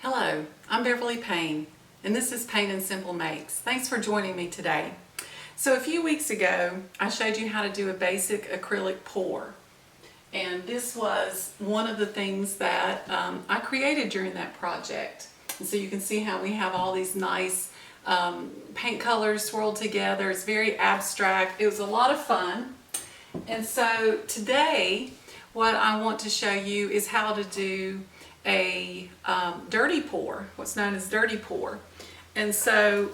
Hello, I'm Beverly Payne, and this is Paint and Simple Makes. Thanks for joining me today. So a few weeks ago, I showed you how to do a basic acrylic pour. And this was one of the things that I created during that project. And so you can see how we have all these nice paint colors swirled together. It's very abstract. It was a lot of fun. And so today, what I want to show you is how to do a dirty pour, what's known as dirty pour. And so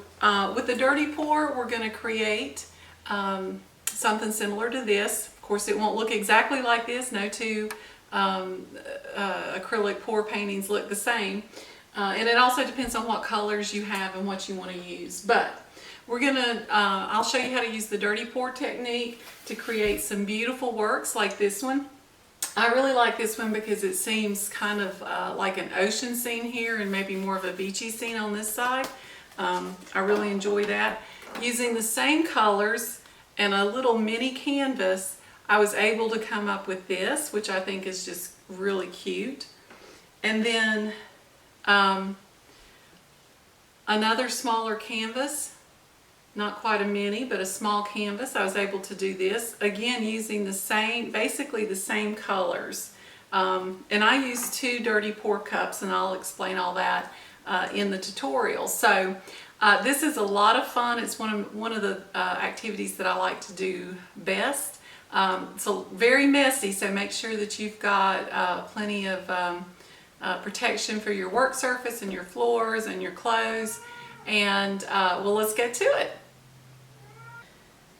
with the dirty pour, we're going to create something similar to this. Of course, it won't look exactly like this. No two acrylic pour paintings look the same. And it also depends on what colors you have and what you want to use. But we're going to, I'll show you how to use the dirty pour technique to create some beautiful works like this one. I really like this one because it seems kind of like an ocean scene here and maybe more of a beachy scene on this side. I really enjoy that. Using the same colors and a little mini canvas, I was able to come up with this, which I think is just really cute. And then another smaller canvas. Not quite a mini, but a small canvas. I was able to do this, again, using the same, basically the same colors. And I use 2 dirty pour cups, and I'll explain all that in the tutorial. So this is a lot of fun. It's one of the activities that I like to do best. It's very messy, so make sure that you've got plenty of protection for your work surface and your floors and your clothes. And well, let's get to it.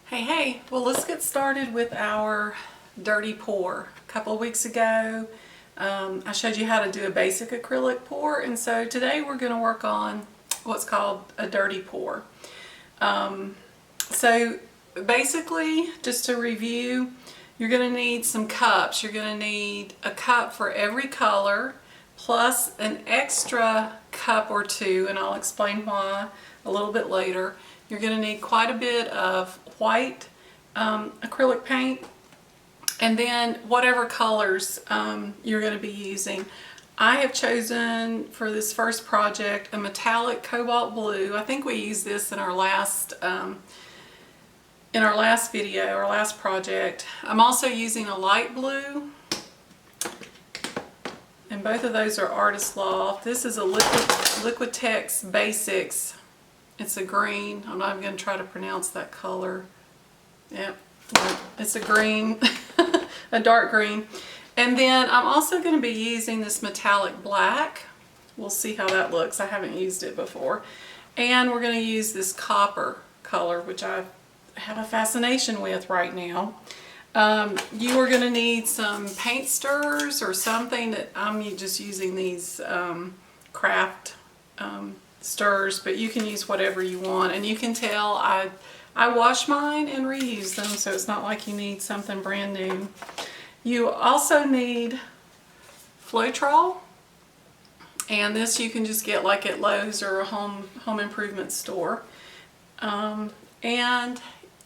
Hey, well, let's get started with our dirty pour. A couple of weeks ago, I showed you how to do a basic acrylic pour, and so today we're going to work on what's called a dirty pour. So basically, just to review, you're going to need some cups. You're going to need a cup for every color, plus an extra cup or 2, and I'll explain why a little bit later. You're going to need quite a bit of white acrylic paint, and then whatever colors you're going to be using. I have chosen for this first project a metallic cobalt blue. I think we used this in our last video, our last project. I'm also using a light blue, and both of those are Artist Loft. This is a Liquitex Basics. It's a green. I'm not even going to try to pronounce that color. Yep, it's a green, a dark green. And then I'm also going to be using this metallic black. We'll see how that looks. I haven't used it before. And we're going to use this copper color, which I have a fascination with right now. You are going to need some paint stirrers or something. That I'm just using these craft stirrers, but you can use whatever you want. And you can tell I wash mine and reuse them, so it's not like you need something brand new. You also need Floetrol, and this you can just get like at Lowe's or a home improvement store. And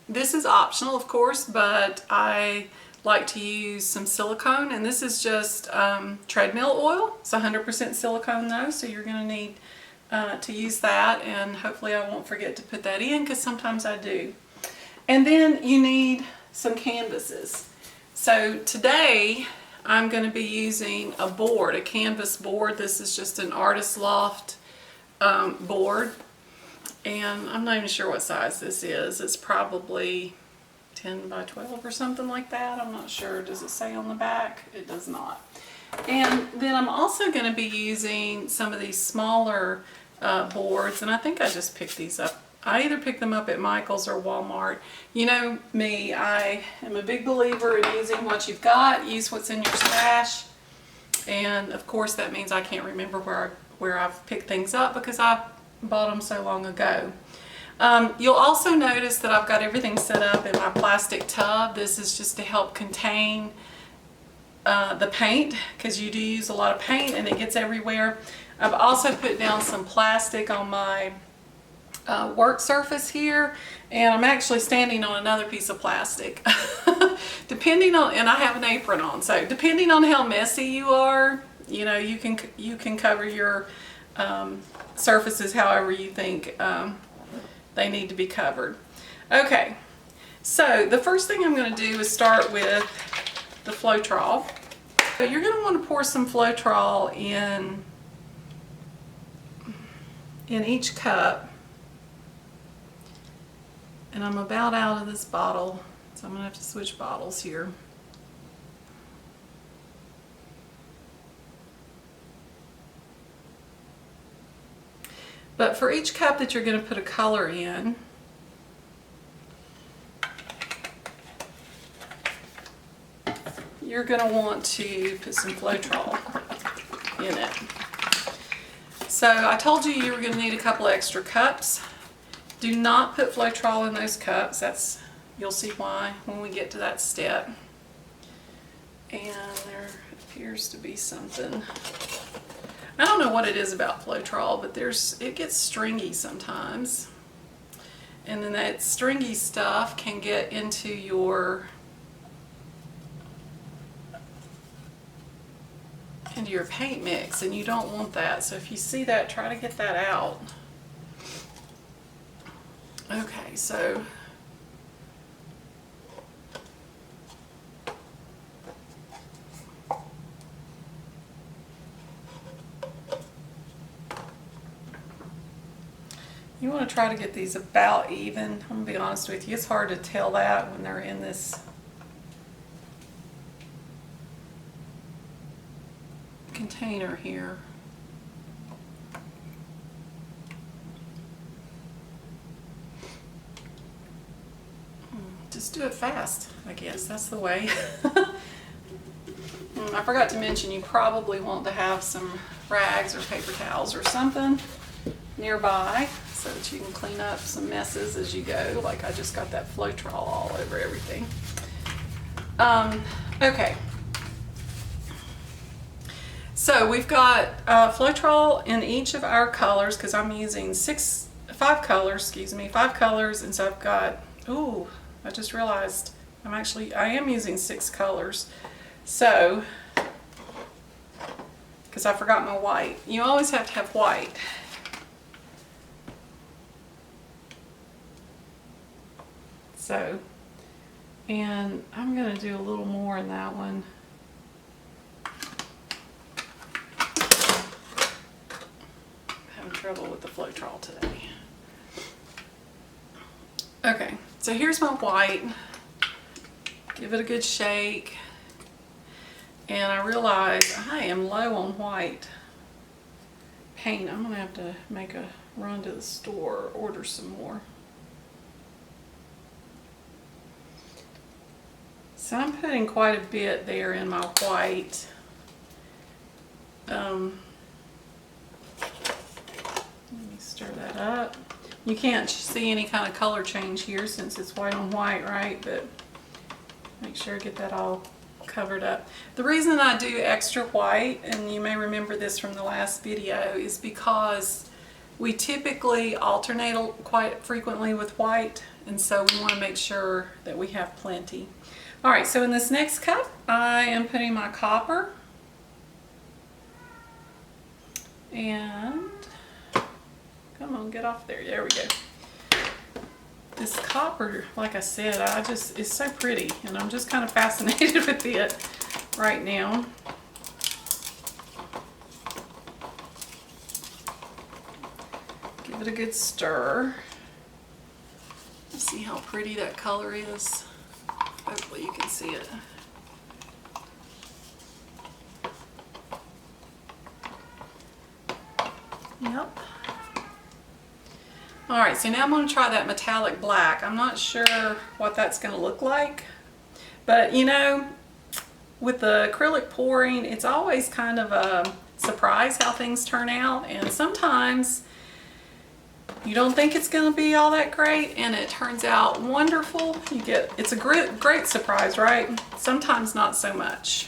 this is optional, of course, but I like to use some silicone, and this is just treadmill oil. It's 100% silicone though, so you're going to need to use that, and hopefully I won't forget to put that in, because sometimes I do. And then you need some canvases. So today I'm going to be using a board, a canvas board. This is just an Artist Loft board. And I'm not even sure what size this is. It's probably 10 by 12 or something like that. I'm not sure. Does it say on the back? It does not. And then I'm also going to be using some of these smaller boards. And I think I just picked these up. I either picked them up at Michael's or Walmart. You know me, I am a big believer in using what you've got. Use what's in your stash. And of course that means I can't remember where I've picked things up, because I bought them so long ago. You'll also notice that I've got everything set up in my plastic tub. This is just to help contain the paint, because you do use a lot of paint and it gets everywhere. I've also put down some plastic on my work surface here, and I'm actually standing on another piece of plastic. Depending on, and I have an apron on, so depending on how messy you are, you know, you can cover your surfaces however you think they need to be covered. Okay, so the first thing I'm going to do is start with the Floetrol. So you're going to want to pour some Floetrol in each cup. And I'm about out of this bottle, so I'm going to have to switch bottles here. But for each cup that you're going to put a color in, you're going to want to put some Floetrol in it. So I told you you were going to need a couple extra cups. Do not put Floetrol in those cups. You'll see why when we get to that step. And there appears to be something. I don't know what it is about Floetrol, but it gets stringy sometimes. And then that stringy stuff can get into your paint mix, and you don't want that. So if you see that, try to get that out. Okay, so you want to try to get these about even. I'm going to be honest with you, it's hard to tell that when they're in this container here. Just do it fast, I guess. That's the way. I forgot to mention you probably want to have some rags or paper towels or something nearby so that you can clean up some messes as you go. Like I just got that Floetrol all over everything. Okay. So we've got Floetrol in each of our colors because I'm using 5 colors, and so I've got, ooh, I just realized I am using 6 colors. So, because I forgot my white. You always have to have white. So, and I'm going to do a little more in that one. Having trouble with the Floetrol today. Okay, so here's my white. Give it a good shake. And I realize I am low on white paint. I'm going to have to make a run to the store, order some more. So I'm putting quite a bit there in my white. Let me stir that up. You can't see any kind of color change here since it's white on white, right? But make sure I get that all covered up. The reason I do extra white, and you may remember this from the last video, is because we typically alternate quite frequently with white, and so we want to make sure that we have plenty. Alright, so in this next cup I am putting my copper, and come on, get off there. There we go. This copper, like I said, it's so pretty, and I'm just kind of fascinated with it right now. Give it a good stir. See how pretty that color is. Hopefully you can see it. Yep. Alright, so now I'm going to try that metallic black. I'm not sure what that's going to look like, but you know, with the acrylic pouring, it's always kind of a surprise how things turn out, and sometimes you don't think it's going to be all that great and it turns out wonderful. It's a great surprise, right? Sometimes not so much.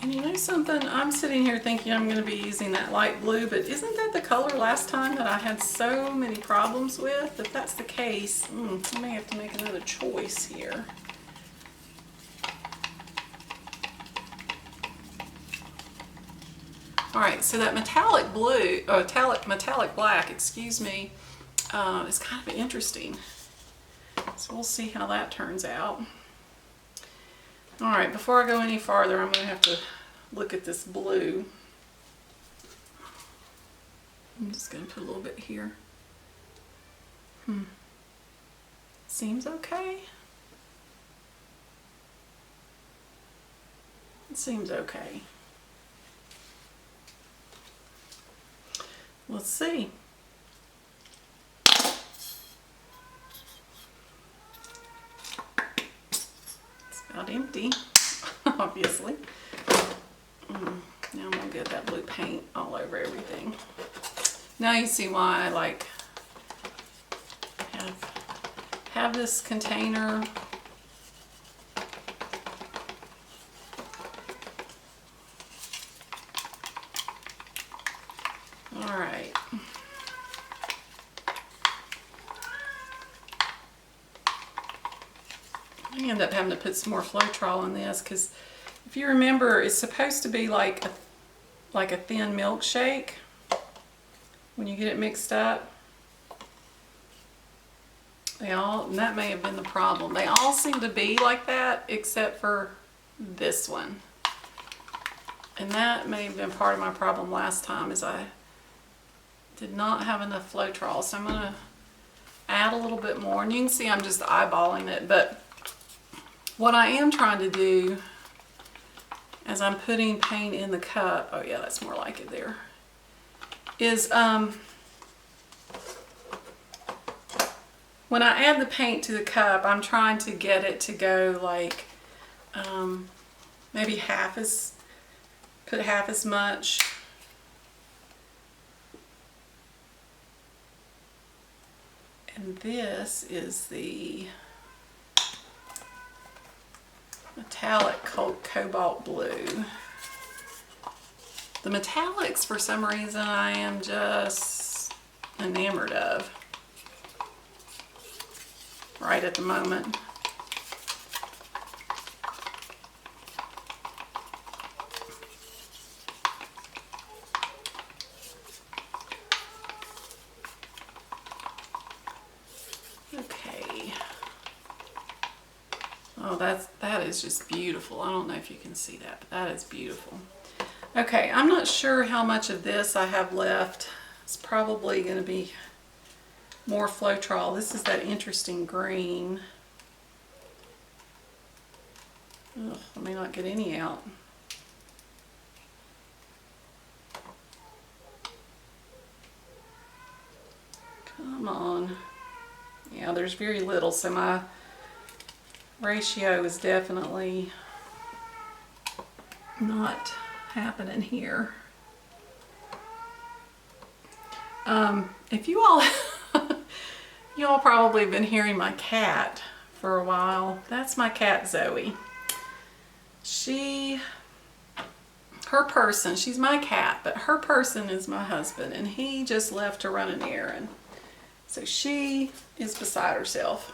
And you know something, I'm sitting here thinking I'm going to be using that light blue, but isn't that the color last time that I had so many problems with? If that's the case, I may have to make another choice here. All right, so that metallic blue, metallic black, excuse me, is kind of interesting. So we'll see how that turns out. All right, before I go any farther, I'm going to have to look at this blue. I'm just going to put a little bit here. Seems okay. It seems okay. Let's see. It's about empty, obviously. Now I'm gonna get that blue paint all over everything. Now you see why I like have this container. All right. I end up having to put some more Floetrol in this because if you remember, it's supposed to be like a thin milkshake when you get it mixed up. And that may have been the problem. They all seem to be like that except for this one. And that may have been part of my problem last time, is I did not have enough Floetrol. So I'm going to add a little bit more. And you can see I'm just eyeballing it. But what I am trying to do as I'm putting paint in the cup, oh yeah, that's more like it there, is when I add the paint to the cup, I'm trying to get it to go like maybe put half as much. And this is the metallic cobalt blue. The metallics, for some reason, I am just enamored of right at the moment. Okay. Oh, that is just beautiful. I don't know if you can see that, but that is beautiful. Okay, I'm not sure how much of this I have left. It's probably going to be more Floetrol. This is that interesting green. Ugh, I may not get any out. Come on. Yeah, there's very little, so my ratio is definitely not happening here. If you all you all probably have been hearing my cat for a while. That's my cat Zoe. Her person, she's my cat, but her person is my husband, and he just left to run an errand. So she is beside herself.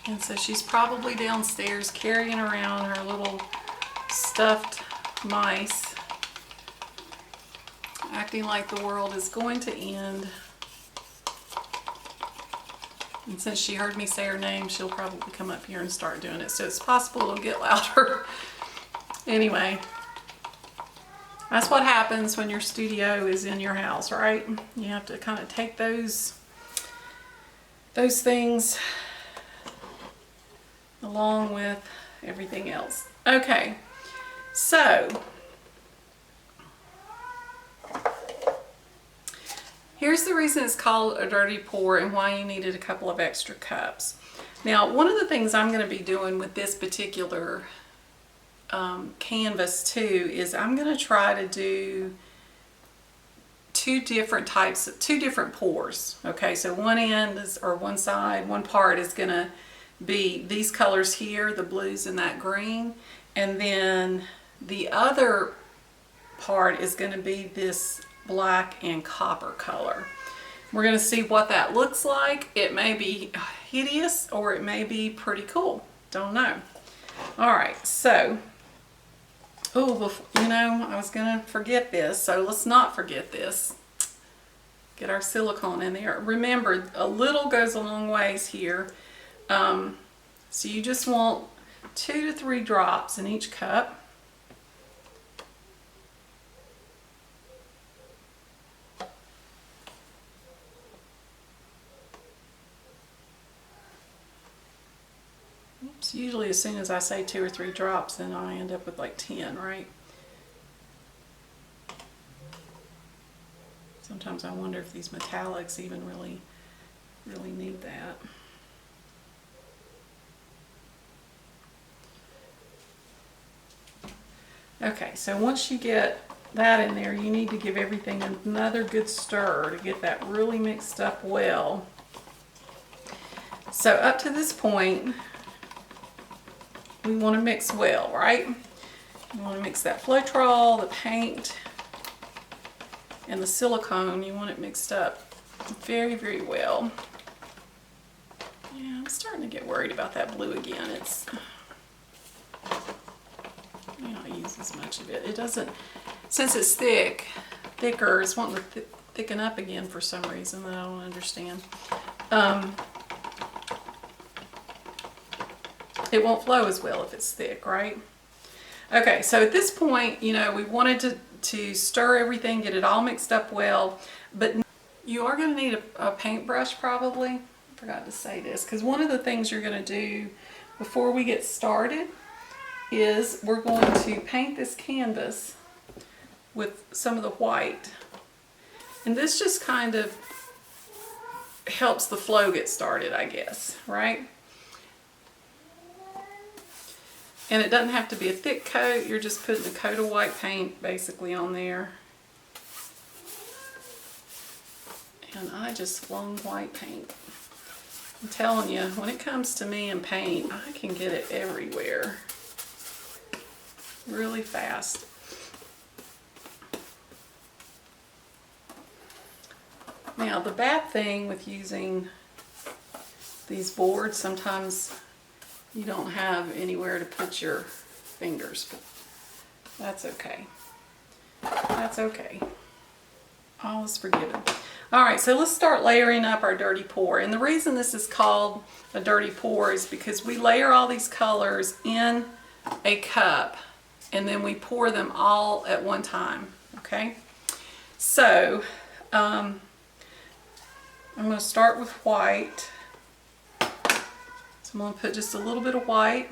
And so she's probably downstairs carrying around her little stuffed mice, acting like the world is going to end. And since she heard me say her name, she'll probably come up here and start doing it. So it's possible it'll get louder. Anyway, that's what happens when your studio is in your house, right? You have to kind of take those things along with everything else. Okay, so here's the reason it's called a dirty pour and why you needed a couple of extra cups. Now, one of the things I'm going to be doing with this particular canvas too is I'm going to try to do two different pours. Okay, so one end is, or one side, one part is going to be these colors here, the blues and that green, and then the other part is going to be this black and copper color. We're going to see what that looks like. It may be hideous or it may be pretty cool. Don't know. All right, so Oh, you know, I was gonna forget this, so let's not forget this. Get our silicone in there. Remember, a little goes a long ways here. So you just want 2 to 3 drops in each cup. Oops, usually as soon as I say 2 or 3 drops, then I end up with like 10, right? Sometimes I wonder if these metallics even really need that. Okay, so once you get that in there, you need to give everything another good stir to get that really mixed up well. So up to this point, we want to mix well, right? You want to mix that Floetrol, the paint, and the silicone. You want it mixed up very, very well. Yeah, I'm starting to get worried about that blue again. I don't use as much of it. It doesn't, since it's thicker, it's wanting to thicken up again for some reason that I don't understand. It won't flow as well if it's thick, right? Okay, so at this point, you know, we wanted to stir everything, get it all mixed up well, but you are going to need a paintbrush probably. I forgot to say this, because one of the things you're going to do before we get started is we're going to paint this canvas with some of the white. And this just kind of helps the flow get started, I guess, right? And it doesn't have to be a thick coat, you're just putting a coat of white paint basically on there. And I just flung white paint. I'm telling you, when it comes to me and paint, I can get it everywhere really fast. Now the bad thing with using these boards, sometimes you don't have anywhere to put your fingers, but that's okay. That's okay. All is forgiven. Alright, so let's start layering up our dirty pour. And the reason this is called a dirty pour is because we layer all these colors in a cup and then we pour them all at one time. Okay? So, I'm going to start with white. So I'm going to put just a little bit of white.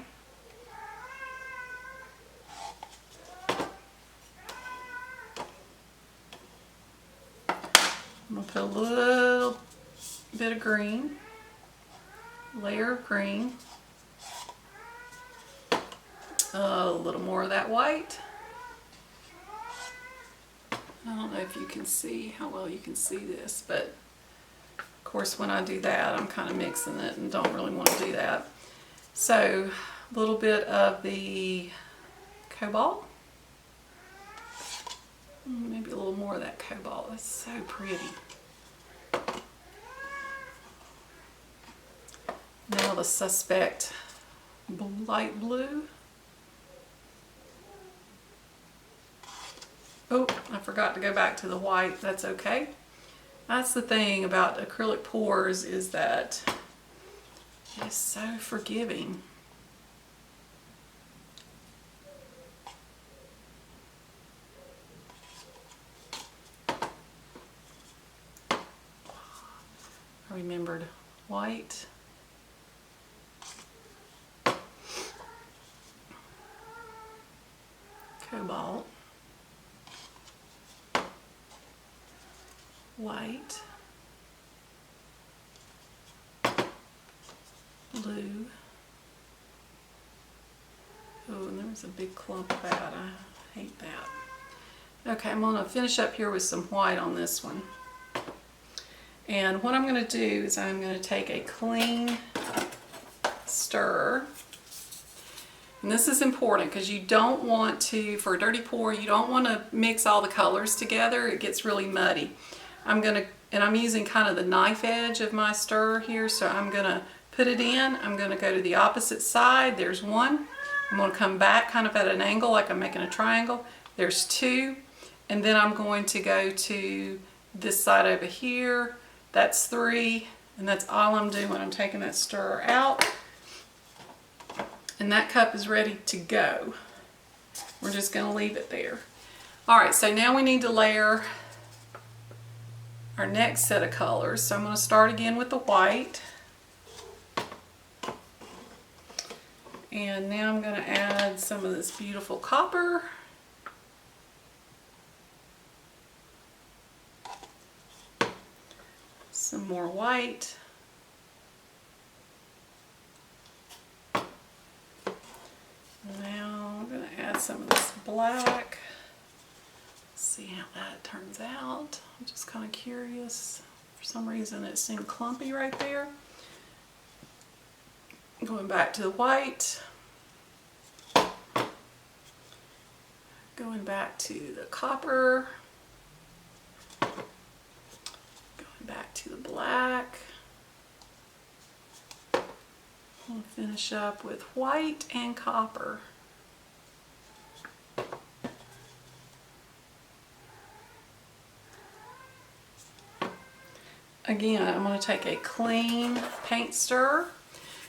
I'm going to put a little bit of green, layer of green, a little more of that white. I don't know if you can see how well you can see this, but of course when I do that I'm kind of mixing it and don't really want to do that. So a little bit of the cobalt. Maybe a little more of that cobalt. That's so pretty. Now the suspect light blue. Oh, I forgot to go back to the white. That's okay. That's the thing about acrylic pours, is that it's so forgiving. I remembered white. Cobalt. White. Blue. Oh, and there was a big clump of that. I hate that. Okay, I'm going to finish up here with some white on this one. And what I'm going to do is I'm going to take a clean stir. And this is important because you don't want to, for a dirty pour, you don't want to mix all the colors together. It gets really muddy. I'm using kind of the knife edge of my stir here, so I'm going to put it in. I'm going to go to the opposite side. There's one. I'm going to come back kind of at an angle like I'm making a triangle. There's 2. And then I'm going to go to this side over here. That's 3. And that's all I'm doing. I'm taking that stirrer out. And that cup is ready to go. We're just going to leave it there. Alright, so now we need to layer our next set of colors. So I'm going to start again with the white. And now I'm going to add some of this beautiful copper. Some more white. Now I'm going to add some of this black. See how that turns out. I'm just kind of curious. For some reason it seemed clumpy right there. Going back to the white. Going back to the copper. Going back to the black. We'll finish up with white and copper. Again, I'm going to take a clean paint stirrer,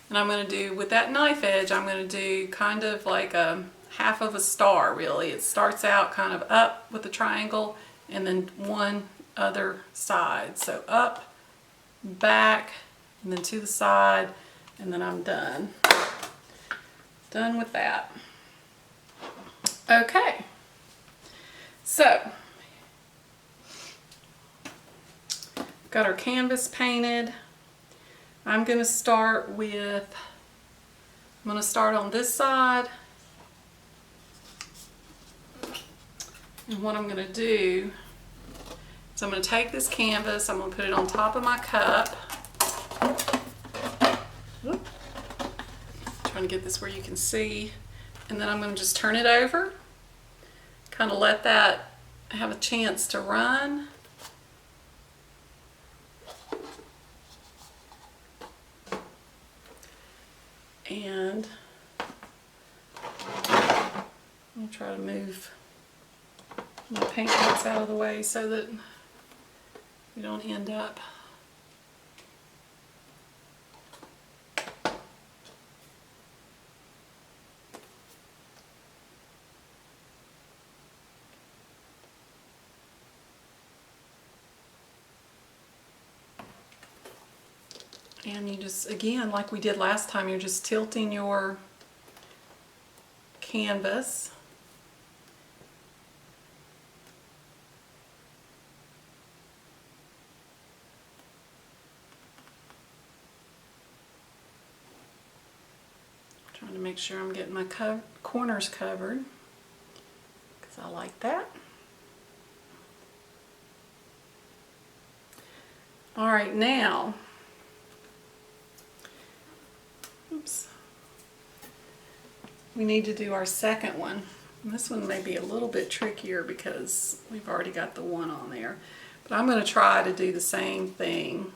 and I'm going to do, with that knife edge, I'm going to do kind of like a half of a star, really. It starts out kind of up with a triangle, and then one other side. So up, back, and then to the side, and then I'm done. Done with that. Okay. So, got our canvas painted. I'm going to start with, I'm going to start on this side. And what I'm going to do is I'm going to take this canvas, I'm going to put it on top of my cup. Whoop. Trying to get this where you can see. And then I'm going to just turn it over. Kind of let that have a chance to run. And I'll try to move my paint mix out of the way so that we don't end up and you just, again, like we did last time, you're just tilting your canvas. Trying to make sure I'm getting my corners covered, because I like that. All right, now, oops, we need to do our second one. And this one may be a little bit trickier because we've already got the one on there. But I'm going to try to do the same thing.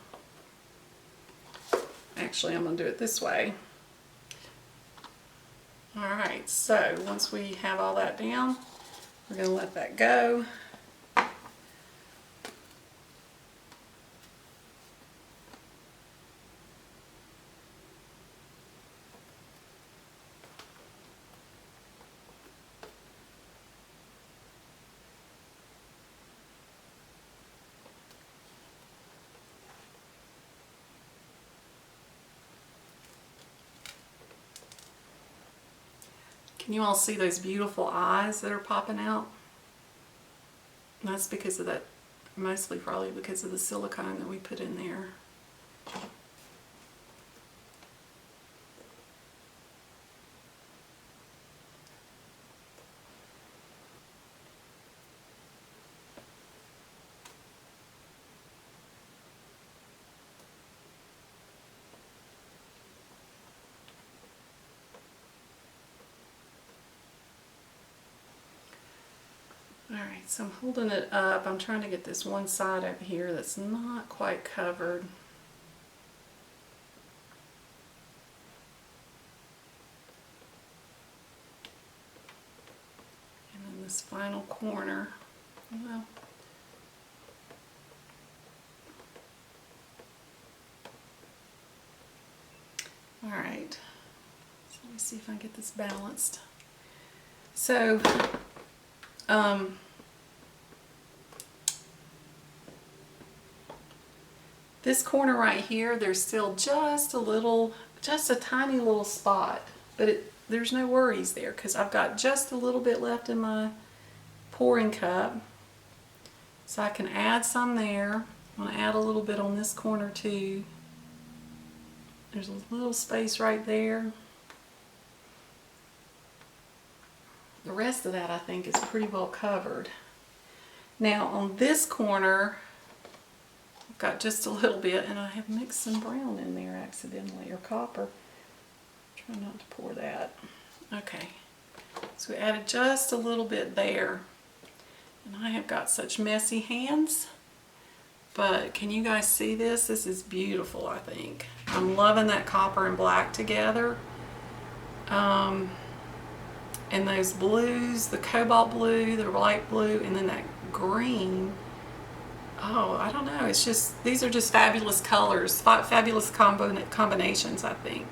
Actually, I'm going to do it this way. Alright, so once we have all that down, we're going to let that go. Can you all see those beautiful eyes that are popping out? And that's because of that, mostly probably because of the silicone that we put in there. Alright, so I'm holding it up. I'm trying to get this one side over here that's not quite covered. this final corner. Well, all right, so let me see if I can get this balanced. So, this corner right here, there's still just a tiny little spot, but there's no worries there because I've got just a little bit left in my pouring cup. So I can add some there. I'm going to add a little bit on this corner too. There's a little space right there. The rest of that I think is pretty well covered. Now on this corner, I've got just a little bit, and I have mixed some brown in there accidentally, or copper. Try not to pour that. Okay, so we added just a little bit there. And I have got such messy hands, but can you guys see this? This is beautiful, I think. I'm loving that copper and black together. And those blues, the cobalt blue, the light blue, and then that green. Oh, I don't know. It's just, these are just fabulous colors, fabulous combinations, I think.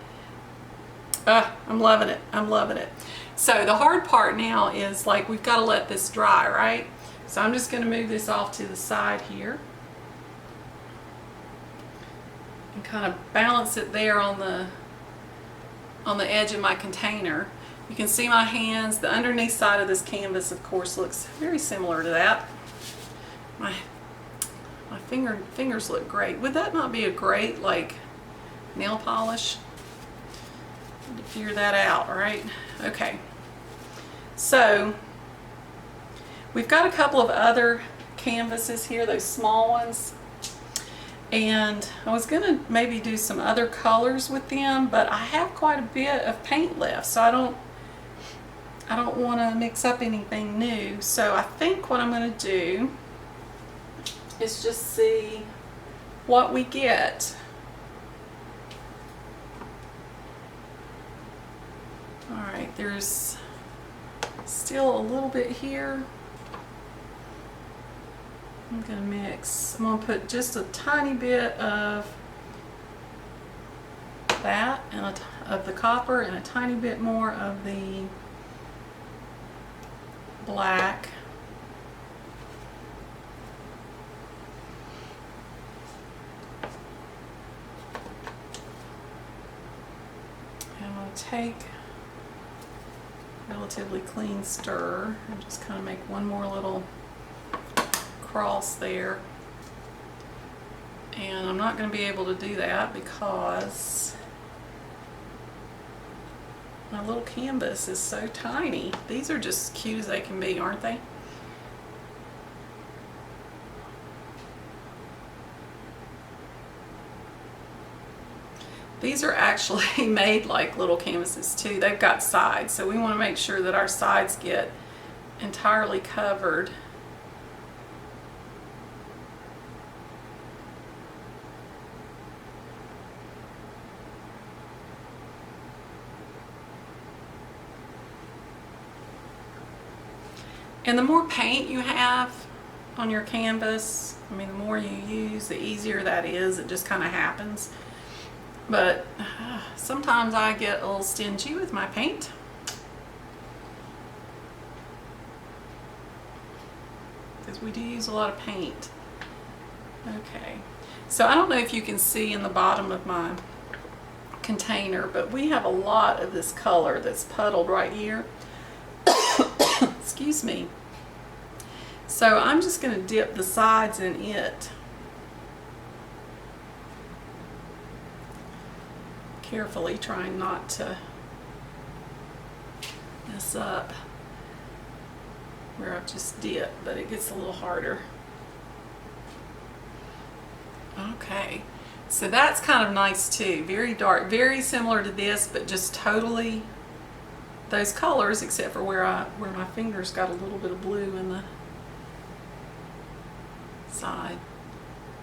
I'm loving it. I'm loving it. So the hard part now is, like, we've got to let this dry, right? So I'm just going to move this off to the side here and kind of balance it there on the edge of my container. You can see my hands. The underneath side of this canvas, of course, looks very similar to that. My fingers look great. Would that not be a great, like, nail polish? Need to figure that out, right? Okay. So we've got a couple of other canvases here, those small ones. And I was going to maybe do some other colors with them, but I have quite a bit of paint left, so I don't want to mix up anything new. So I think what I'm going to do is just see what we get. Alright, there's still a little bit here. I'm going to mix. I'm going to put just a tiny bit of that, and of the copper, and a tiny bit more of the black. I'm going to take a relatively clean stir and just kind of make one more little cross there. And I'm not going to be able to do that because my little canvas is so tiny. These are just cute as they can be, aren't they? These are actually made like little canvases too. They've got sides, so we want to make sure that our sides get entirely covered. And the more paint you have on your canvas, I mean, the more you use, the easier that is. It just kind of happens. But sometimes I get a little stingy with my paint. Because we do use a lot of paint. Okay. So I don't know if you can see in the bottom of my container, but we have a lot of this color that's puddled right here. Excuse me. So I'm just going to dip the sides in it. Carefully, trying not to mess up where I've just dipped, but it gets a little harder. Okay, so that's kind of nice too. Very dark, very similar to this, but just totally those colors, except for where my fingers got a little bit of blue in the side,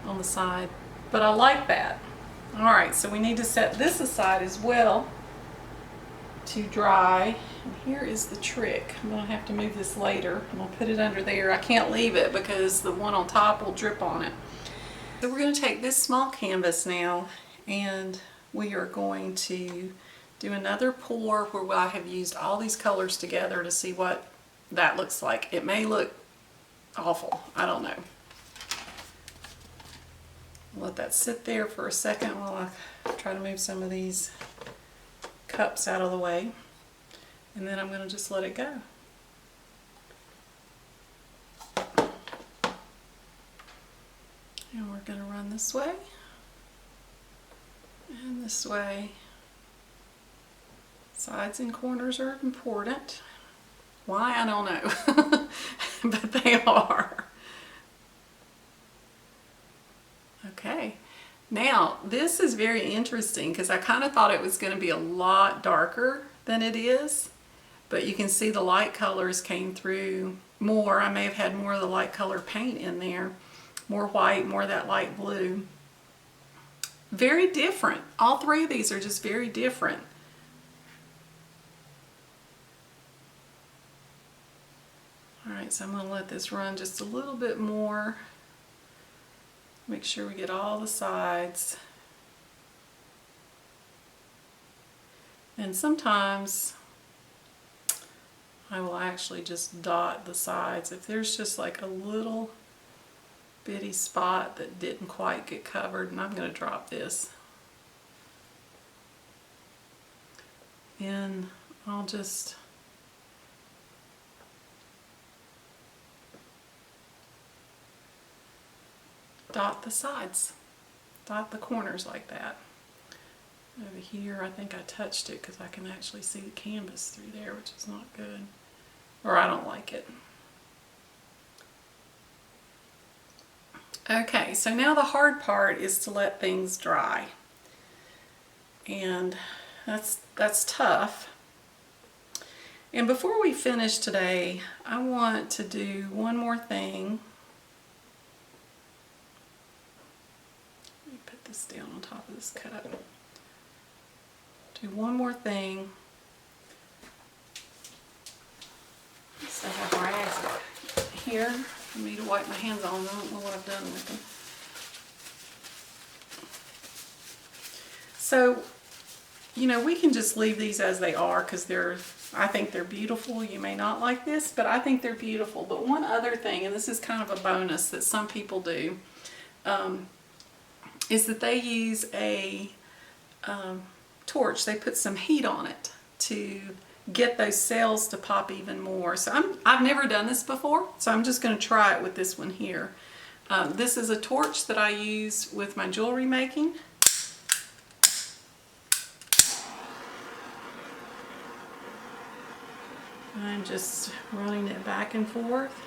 on the side. But I like that. Alright, so we need to set this aside as well to dry. And here is the trick. I'm going to have to move this later. I'm going to put it under there. I can't leave it because the one on top will drip on it. So we're going to take this small canvas now, and we are going to do another pour where I have used all these colors together to see what that looks like. It may look awful. I don't know. Let that sit there for a second while I try to move some of these cups out of the way. And then I'm going to just let it go. And we're going to run this way and this way. Sides and corners are important. Why, I don't know, but they are. Okay, now this is very interesting because I kind of thought it was going to be a lot darker than it is, but you can see the light colors came through more. I may have had more of the light color paint in there, more white, more of that light blue. Very different. All three of these are just very different. Alright, so I'm going to let this run just a little bit more. Make sure we get all the sides. And sometimes I will actually just dot the sides. If there's just like a little bitty spot that didn't quite get covered, and I'm going to drop this, then I'll just dot the sides, dot the corners like that. Over here, I think I touched it because I can actually see the canvas through there, which is not good, or I don't like it. Okay, so now the hard part is to let things dry, and that's tough. And before we finish today, I want to do one more thing. This down on top of this cup. Do one more thing. So I have rags here for me to wipe my hands on. I don't know what I've done with them. So, you know, we can just leave these as they are because I think they're beautiful. You may not like this, but I think they're beautiful. But one other thing, and this is kind of a bonus that some people do, is that they use a torch. They put some heat on it to get those cells to pop even more. So I've never done this before, so I'm just going to try it with this one here. This is a torch that I use with my jewelry making. I'm just running it back and forth.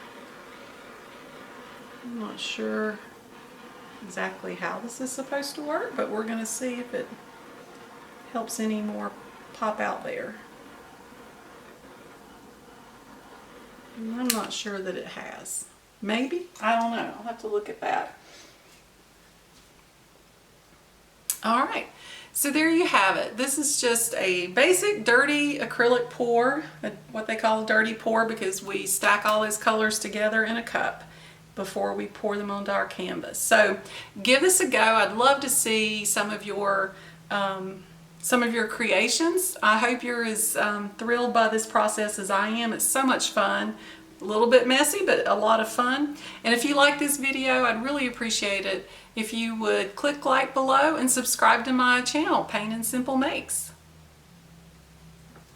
I'm not sure exactly how this is supposed to work, but we're going to see if it helps any more pop out there. And I'm not sure that it has. Maybe? I don't know. I'll have to look at that. Alright, so there you have it. This is just a basic dirty acrylic pour, what they call a dirty pour, because we stack all those colors together in a cup before we pour them onto our canvas. So give this a go. I'd love to see some of your creations. I hope you're as thrilled by this process as I am. It's so much fun. A little bit messy, but a lot of fun. And if you like this video, I'd really appreciate it if you would click like below and subscribe to my channel, Paint and Simple Makes.